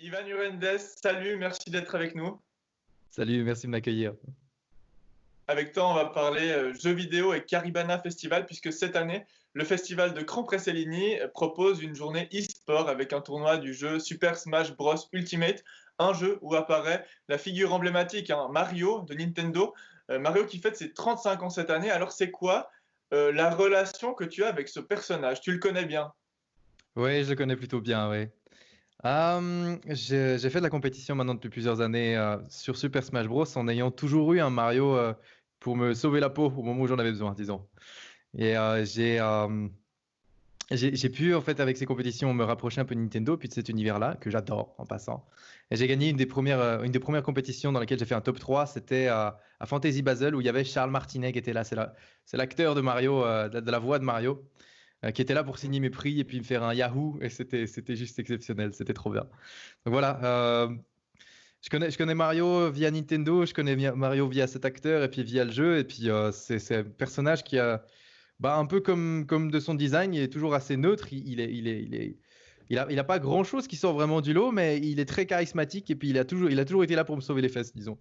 Ivan Urendes, salut, merci d'être avec nous. Salut, merci de m'accueillir. Avec toi, on va parler jeux vidéo et Caribana Festival, puisque cette année, le festival de Cran-Pressellini propose une journée e-sport avec un tournoi du jeu Super Smash Bros Ultimate, un jeu où apparaît la figure emblématique, hein, Mario de Nintendo. Mario qui fête ses 35 ans cette année. Alors, c'est quoi la relation que tu as avec ce personnage? Tu le connais bien? Oui, je le connais plutôt bien, oui. J'ai fait de la compétition maintenant depuis plusieurs années sur Super Smash Bros. En ayant toujours eu un Mario pour me sauver la peau au moment où j'en avais besoin, disons. Et j'ai pu, en fait, avec ces compétitions, me rapprocher un peu de Nintendo, puis de cet univers-là, que j'adore en passant. Et j'ai gagné une des premières compétitions dans lesquelles j'ai fait un top 3, c'était à Fantasy Basel, où il y avait Charles Martinet qui était là. C'est l'acteur de Mario, de la voix de Mario, qui était là pour signer mes prix et puis me faire un Yahoo. Et c'était juste exceptionnel, c'était trop bien. Donc voilà, je connais Mario via Nintendo, je connais Mario via cet acteur et puis via le jeu. Et puis c'est un personnage qui a, bah, un peu comme de son design, il est toujours assez neutre. Il a pas grand-chose qui sort vraiment du lot, mais il est très charismatique et puis il a toujours été là pour me sauver les fesses, disons.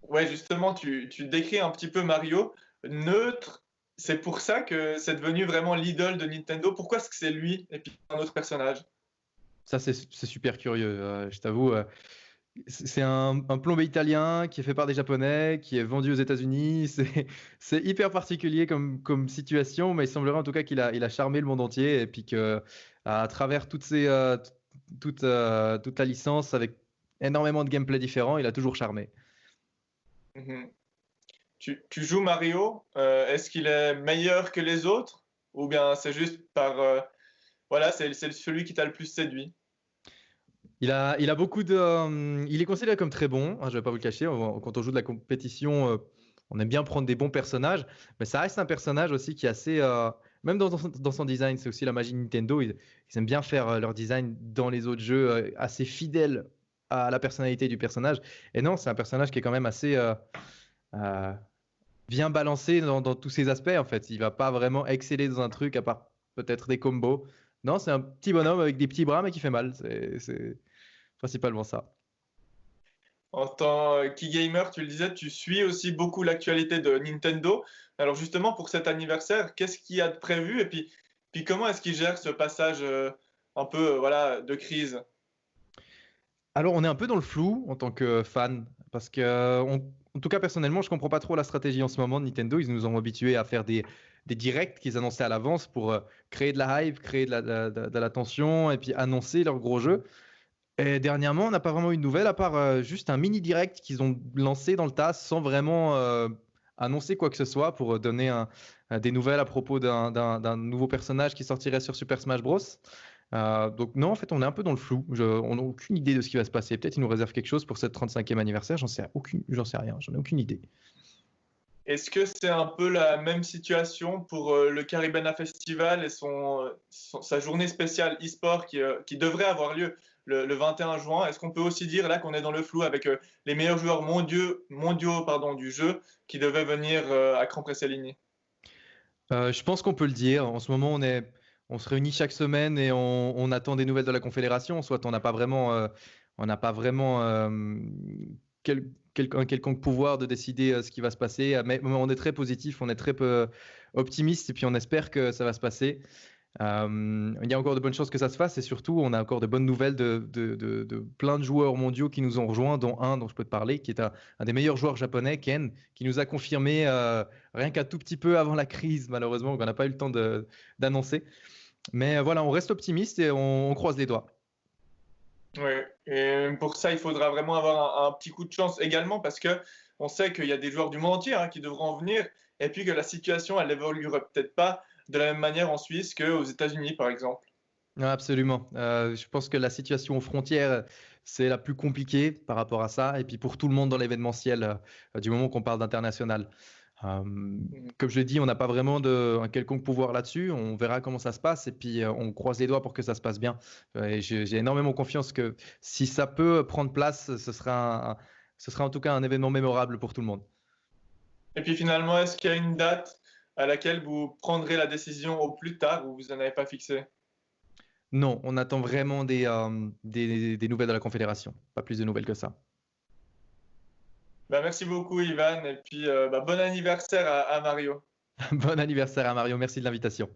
Ouais, justement, tu décris un petit peu Mario, neutre. C'est pour ça que c'est devenu vraiment l'idole de Nintendo. Pourquoi est-ce que c'est lui et puis un autre personnage? Ça, c'est super curieux, je t'avoue. C'est un plombier italien qui est fait par des Japonais, qui est vendu aux États-Unis. C'est hyper particulier comme situation, mais il semblerait en tout cas qu'il a charmé le monde entier et puis que à travers toute la licence avec énormément de gameplay différents, il a toujours charmé. Mhm. Tu joues Mario, est-ce qu'il est meilleur que les autres? Ou bien c'est juste par... voilà, c'est celui qui t'a le plus séduit. Il a beaucoup de, il est considéré comme très bon, hein, je vais pas vous le cacher. Quand on joue de la compétition, on aime bien prendre des bons personnages, mais ça reste un personnage aussi qui est assez, même dans son design, c'est aussi la magie de Nintendo. Ils aiment bien faire leur design dans les autres jeux assez fidèle à la personnalité du personnage. Et non, c'est un personnage qui est quand même assez euh, bien balancé dans tous ses aspects. En fait, il va pas vraiment exceller dans un truc à part peut-être des combos. Non, c'est un petit bonhomme avec des petits bras mais qui fait mal. C'est principalement ça. En tant que gamer, tu le disais, tu suis aussi beaucoup l'actualité de Nintendo. Alors justement, pour cet anniversaire, qu'est-ce qu'il y a de prévu? Et puis comment est-ce qu'il gère ce passage un peu voilà, de crise? Alors, on est un peu dans le flou en tant que fan, parce que, en tout cas, personnellement, je comprends pas trop la stratégie en ce moment de Nintendo. Ils nous ont habitués à faire des directs qu'ils annonçaient à l'avance pour créer de la hype, créer de la tension et puis annoncer leurs gros jeux. Et dernièrement, on n'a pas vraiment eu de nouvelles, à part juste un mini direct qu'ils ont lancé dans le tas sans vraiment annoncer quoi que ce soit pour donner des nouvelles à propos d'un nouveau personnage qui sortirait sur Super Smash Bros. Donc non, en fait, on est un peu dans le flou. On n'a aucune idée de ce qui va se passer. Peut-être ils nous réservent quelque chose pour cette 35e anniversaire. J'en sais rien. J'en ai aucune idée. Est-ce que c'est un peu la même situation pour le Caribana Festival et sa journée spéciale e-sport qui devrait avoir lieu le 21 juin? Est-ce qu'on peut aussi dire là qu'on est dans le flou avec les meilleurs joueurs mondiaux pardon, du jeu qui devaient venir à Cran-Pressellini? Je pense qu'on peut le dire. En ce moment, on se réunit chaque semaine et on attend des nouvelles de la Confédération. Soit on n'a pas vraiment un quelconque pouvoir de décider ce qui va se passer. Mais on est très positif, on est très peu optimiste et puis on espère que ça va se passer. Il y a encore de bonnes chances que ça se fasse et surtout, on a encore de bonnes nouvelles de plein de joueurs mondiaux qui nous ont rejoints, dont un dont je peux te parler, qui est un des meilleurs joueurs japonais, Ken, qui nous a confirmé rien qu'un tout petit peu avant la crise, malheureusement, qu'on n'a pas eu le temps d'annoncer. Mais voilà, on reste optimiste et on croise les doigts. Oui, et pour ça, il faudra vraiment avoir un petit coup de chance également parce que on sait qu'il y a des joueurs du monde entier hein, qui devront venir et puis que la situation, elle évoluera peut-être pas de la même manière en Suisse qu'aux États-Unis, par exemple. Ouais, absolument. Je pense que la situation aux frontières, c'est la plus compliquée par rapport à ça. Et puis pour tout le monde dans l'événementiel, du moment qu'on parle d'international. Euh, Mhm. Comme je l'ai dit, on n'a pas vraiment un quelconque pouvoir là-dessus. On verra comment ça se passe et puis on croise les doigts pour que ça se passe bien. Et j'ai énormément confiance que si ça peut prendre place, ce sera en tout cas un événement mémorable pour tout le monde. Et puis finalement, est-ce qu'il y a une date à laquelle vous prendrez la décision au plus tard ou vous n'en avez pas fixé? Non, on attend vraiment des nouvelles de la Confédération. Pas plus de nouvelles que ça. Bah, merci beaucoup, Ivan. Et puis, bon anniversaire à Mario. Bon anniversaire à Mario, merci de l'invitation.